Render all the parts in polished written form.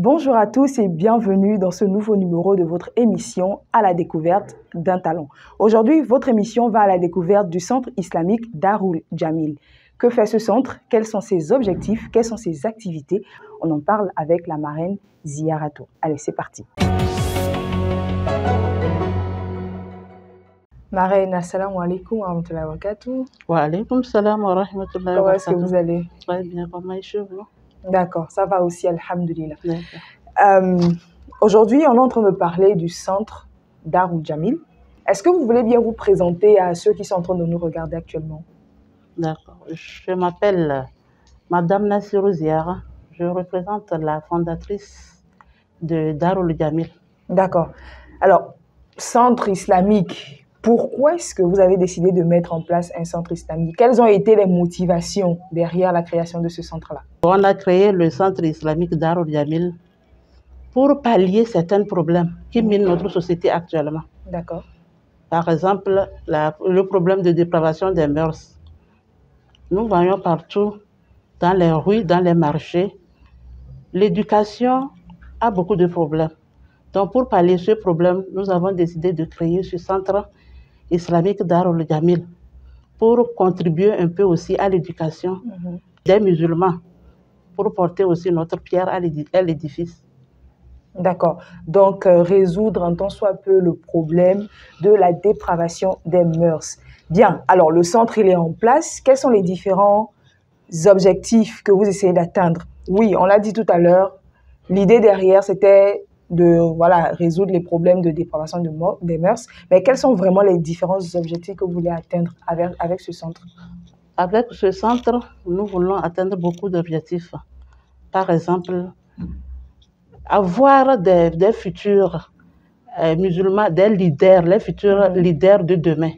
Bonjour à tous et bienvenue dans ce nouveau numéro de votre émission à la découverte d'un talent. Aujourd'hui, votre émission va à la découverte du centre islamique Darul Jamil. Que fait ce centre? Quels sont ses objectifs? Quelles sont ses activités? On en parle avec la marraine Ziyarato. Allez, c'est parti. Marraine, assalamu alaikum wa rahmatullahi wa barakatuh. Wa alaikum salam wa rahmatullahi wa Comment est-ce que barakatuh. vous allez? Très bien, comment est-ce que vous? D'accord, ça va aussi, alhamdulillah. D'accord. Aujourd'hui, on est en train de parler du centre Darul Jamil. Est-ce que vous voulez bien vous présenter à ceux qui sont en train de nous regarder actuellement? D'accord. Je m'appelle Madame Nassirou Ziara. Je représente la fondatrice de Darul Jamil. D'accord. Alors, centre islamique, pourquoi est-ce que vous avez décidé de mettre en place un centre islamique? Quelles ont été les motivations derrière la création de ce centre-là? On a créé le centre islamique Darul Jamil pour pallier certains problèmes qui minent notre société actuellement. D'accord. Par exemple, le problème de dépravation des mœurs. Nous voyons partout, dans les rues, dans les marchés, l'éducation a beaucoup de problèmes. Donc, pour pallier ce problème, nous avons décidé de créer ce centre islamique Darul Jamil pour contribuer un peu aussi à l'éducation des musulmans, pour porter aussi notre pierre à l'édifice. D'accord. Donc, résoudre en tant soit peu le problème de la dépravation des mœurs. Bien. Alors, le centre, il est en place. Quels sont les différents objectifs que vous essayez d'atteindre? Oui, on l'a dit tout à l'heure. L'idée derrière, c'était de résoudre les problèmes de dépravation des mœurs. Mais quels sont vraiment les différents objectifs que vous voulez atteindre avec ce centre? Avec ce centre, nous voulons atteindre beaucoup d'objectifs. Par exemple, avoir des futurs musulmans, des leaders, les futurs leaders de demain.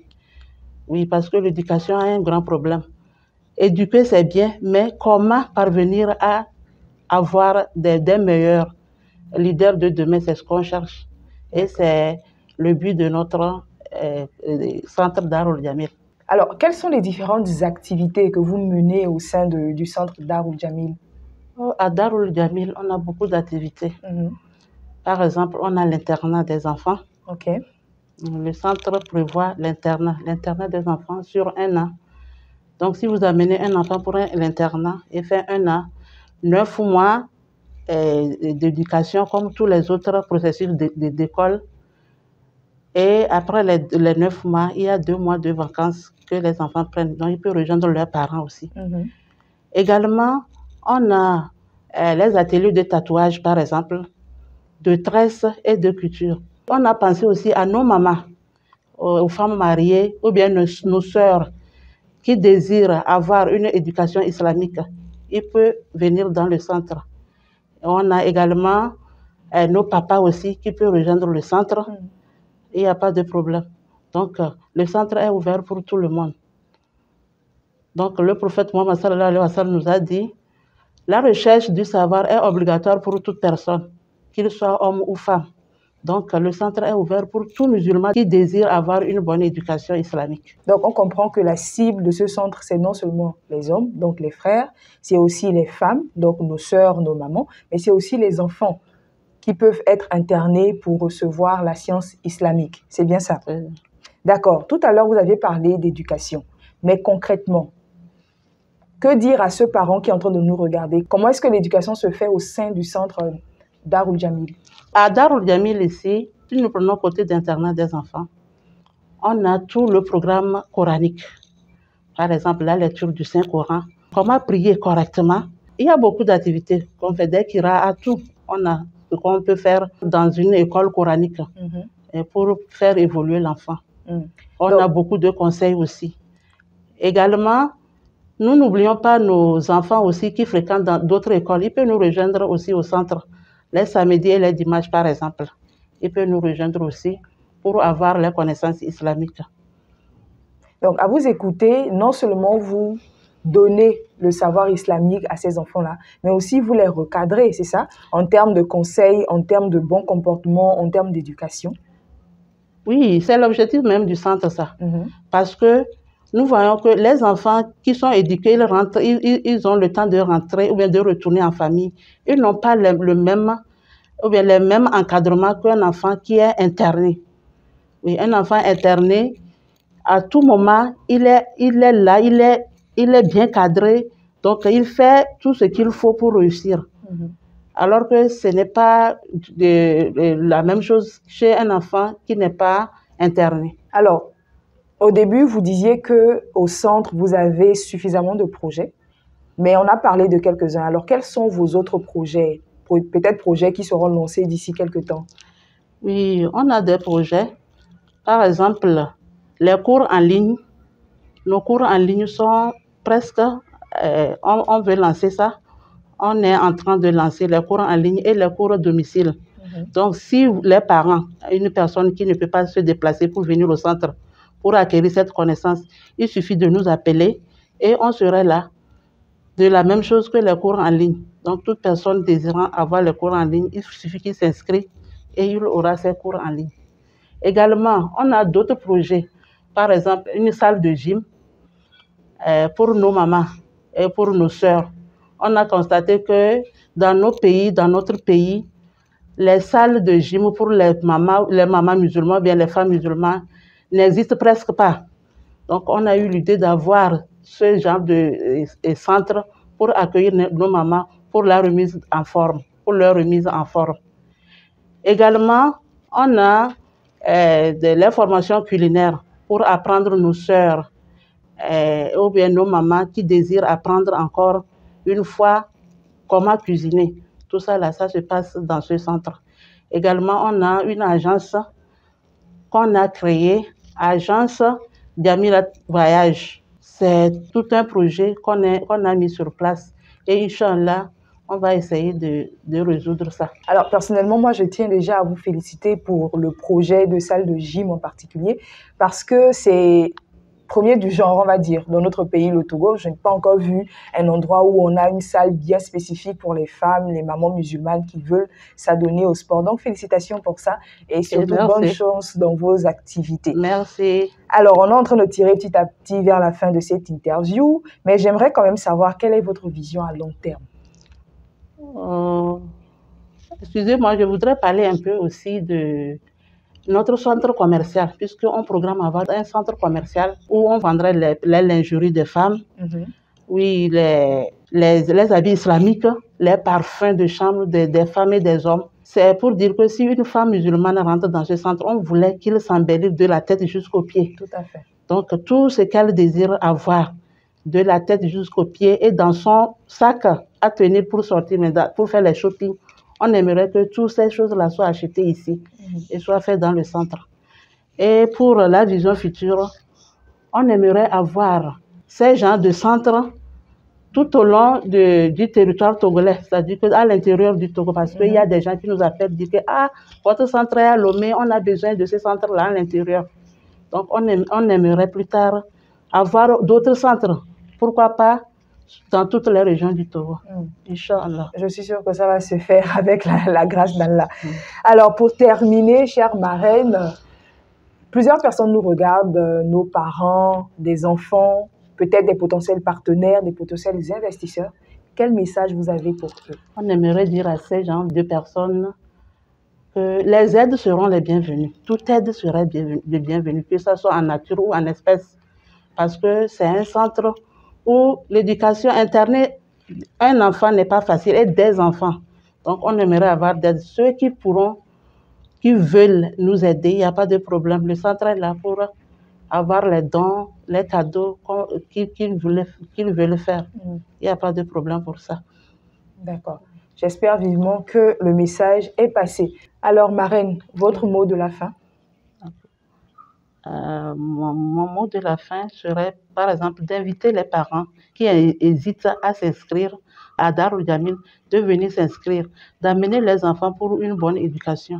Oui, parce que l'éducation a un grand problème. Éduquer, c'est bien, mais comment parvenir à avoir des meilleurs leaders de demain, c'est ce qu'on cherche. Et c'est le but de notre centre Darul Jamil. Alors, quelles sont les différentes activités que vous menez au sein du centre Darul Jamil? À Darul Jamil, on a beaucoup d'activités. Par exemple, on a l'internat des enfants. Ok. Le centre prévoit l'internat des enfants sur 1 an. Donc, si vous amenez un enfant pour l'internat, il fait 1 an, 9 mois d'éducation comme tous les autres processus d'école. Et après les 9 mois, il y a 2 mois de vacances que les enfants prennent. Donc, ils peuvent rejoindre leurs parents aussi. Également, on a les ateliers de tatouage, par exemple, de tresse et de couture. On a pensé aussi à nos mamans, aux femmes mariées ou bien nos sœurs qui désirent avoir une éducation islamique. Ils peuvent venir dans le centre. On a également nos papas aussi qui peuvent rejoindre le centre. Il n'y a pas de problème. Donc, le centre est ouvert pour tout le monde. Donc, le prophète Mohammed sallallahu alayhi wa sallam nous a dit la recherche du savoir est obligatoire pour toute personne, qu'il soit homme ou femme. Donc, le centre est ouvert pour tout musulman qui désire avoir une bonne éducation islamique. Donc, on comprend que la cible de ce centre, c'est non seulement les hommes, donc les frères, c'est aussi les femmes, donc nos sœurs, nos mamans, mais c'est aussi les enfants qui peuvent être internés pour recevoir la science islamique. C'est bien ça? D'accord. Tout à l'heure, vous aviez parlé d'éducation. Mais concrètement, que dire à ce parent qui est en train de nous regarder? Comment est-ce que l'éducation se fait au sein du centre Darul Jamil? À Darul Jamil ici, si nous prenons côté d'internat des enfants, on a tout le programme coranique. Par exemple, la lecture du Saint-Coran, comment prier correctement. Il y a beaucoup d'activités qu'on fait des kira'at, tout. On a ce qu'on peut faire dans une école coranique pour faire évoluer l'enfant. On a beaucoup de conseils aussi. Également, nous n'oublions pas nos enfants aussi qui fréquentent dans d'autres écoles. Ils peuvent nous rejoindre aussi au centre, les samedis et les dimanches par exemple. Ils peuvent nous rejoindre aussi pour avoir les connaissances islamiques. Donc, à vous écouter, non seulement vous donnez le savoir islamique à ces enfants-là, mais aussi vous les recadrez, c'est ça? En termes de conseils, en termes de bon comportement, en termes d'éducation. Oui, c'est l'objectif même du centre, ça. Parce que nous voyons que les enfants qui sont éduqués, ils ont le temps de rentrer ou bien de retourner en famille. Ils n'ont pas le même ou bien le même encadrement qu'un enfant qui est interné. Oui, un enfant interné, à tout moment, il est là, il est bien cadré, donc il fait tout ce qu'il faut pour réussir. Alors que ce n'est pas la même chose chez un enfant qui n'est pas interné. Alors, au début, vous disiez qu'au centre, vous avez suffisamment de projets, mais on a parlé de quelques-uns. Alors, quels sont vos autres projets? Peut-être projets qui seront lancés d'ici quelques temps? Oui, on a des projets. Par exemple, les cours en ligne. Nos cours en ligne sont presque, on veut lancer ça. On est en train de lancer les cours en ligne et les cours à domicile. Donc, si les parents, une personne qui ne peut pas se déplacer pour venir au centre pour acquérir cette connaissance, il suffit de nous appeler et on serait là. De la même chose que les cours en ligne. Donc, toute personne désirant avoir les cours en ligne, il suffit qu'il s'inscrit et il aura ses cours en ligne. Également, on a d'autres projets. Par exemple, une salle de gym pour nos mamans et pour nos sœurs. On a constaté que dans notre pays, les salles de gym pour les mamans musulmanes, bien les femmes musulmanes, n'existent presque pas. Donc, on a eu l'idée d'avoir ce genre de centre pour accueillir nos mamans pour la remise en forme, Également, on a les formations culinaires pour apprendre nos sœurs ou bien nos mamans qui désirent apprendre encore une fois comment cuisiner. Tout ça, là, ça se passe dans ce centre. Également, on a une agence qu'on a créée, agence Jamilat Voyage. C'est tout un projet qu'on a mis sur place. Et Inch'Allah, on va essayer de résoudre ça. Alors, personnellement, moi, je tiens déjà à vous féliciter pour le projet de salle de gym en particulier, parce que c'est premier du genre, on va dire, dans notre pays, le Togo. Je n'ai pas encore vu un endroit où on a une salle bien spécifique pour les femmes, les mamans musulmanes qui veulent s'adonner au sport. Donc, félicitations pour ça et surtout bonne chance dans vos activités. Merci. Alors, on est en train de tirer petit à petit vers la fin de cette interview, mais j'aimerais quand même savoir quelle est votre vision à long terme. Excusez-moi, je voudrais parler un peu aussi de notre centre commercial, puisqu'on programme avoir un centre commercial où on vendrait les lingeries des femmes, oui, les habits islamiques, les parfums de chambre des femmes et des hommes. C'est pour dire que si une femme musulmane rentre dans ce centre, on voulait qu'il s'embellisse de la tête jusqu'aux pieds. Tout à fait. Donc, tout ce qu'elle désire avoir, de la tête jusqu'aux pieds et dans son sac à tenir pour sortir, pour faire les shopping, on aimerait que toutes ces choses-là soient achetées ici et soient faites dans le centre. Et pour la vision future, on aimerait avoir ces genres de centres tout au long du territoire togolais, c'est-à-dire qu'à l'intérieur du Togo, parce qu'il y a des gens qui nous appellent, disent que votre centre est à Lomé, on a besoin de ce centre-là à l'intérieur. Donc, on aimerait plus tard avoir d'autres centres. Pourquoi pas dans toutes les régions du Togo. Inch'Allah. Je suis sûre que ça va se faire avec la grâce d'Allah. Alors, pour terminer, chère marraine, plusieurs personnes nous regardent, nos parents, des enfants, peut-être des potentiels partenaires, des potentiels investisseurs. Quel message vous avez pour eux? On aimerait dire à ces gens de personnes que les aides seront les bienvenues. Toute aide serait bienvenue, que ce soit en nature ou en espèces. Parce que c'est un centre où l'éducation internée, un enfant n'est pas facile, et des enfants. Donc, on aimerait avoir d'aide. Ceux qui veulent nous aider, il n'y a pas de problème. Le centre est là pour avoir les dons, les cadeaux qu'ils veulent faire. Il n'y a pas de problème pour ça. D'accord. J'espère vivement que le message est passé. Alors, marraine, votre mot de la fin? Mon mot de la fin serait, par exemple, d'inviter les parents qui hésitent à s'inscrire à Darul Jamil de venir s'inscrire, d'amener les enfants pour une bonne éducation.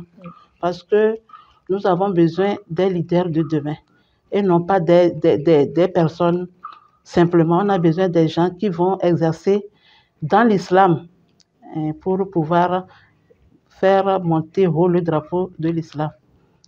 Parce que nous avons besoin des leaders de demain et non pas des personnes simplement. On a besoin des gens qui vont exercer dans l'islam pour pouvoir faire monter haut le drapeau de l'islam.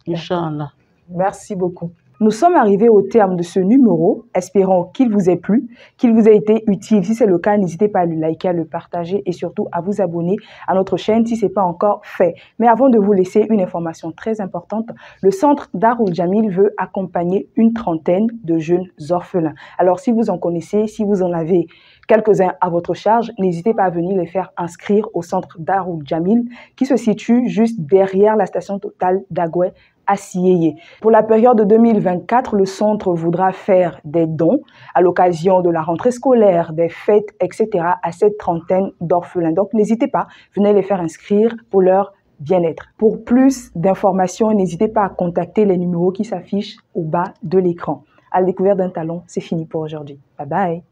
Inch'Allah. Merci beaucoup. Nous sommes arrivés au terme de ce numéro, espérons qu'il vous ait plu, qu'il vous ait été utile. Si c'est le cas, n'hésitez pas à le liker, à le partager et surtout à vous abonner à notre chaîne si ce n'est pas encore fait. Mais avant de vous laisser, une information très importante, le centre Darul Jamil veut accompagner une trentaine de jeunes orphelins. Alors si vous en connaissez, si vous en avez quelques-uns à votre charge, n'hésitez pas à venir les faire inscrire au centre Darul Jamil qui se situe juste derrière la station Total d'Agoué à Sieyé. Pour la période de 2024, le centre voudra faire des dons à l'occasion de la rentrée scolaire, des fêtes, etc. à cette trentaine d'orphelins. Donc n'hésitez pas, venez les faire inscrire pour leur bien-être. Pour plus d'informations, n'hésitez pas à contacter les numéros qui s'affichent au bas de l'écran. À la découverte d'un talent, c'est fini pour aujourd'hui. Bye bye.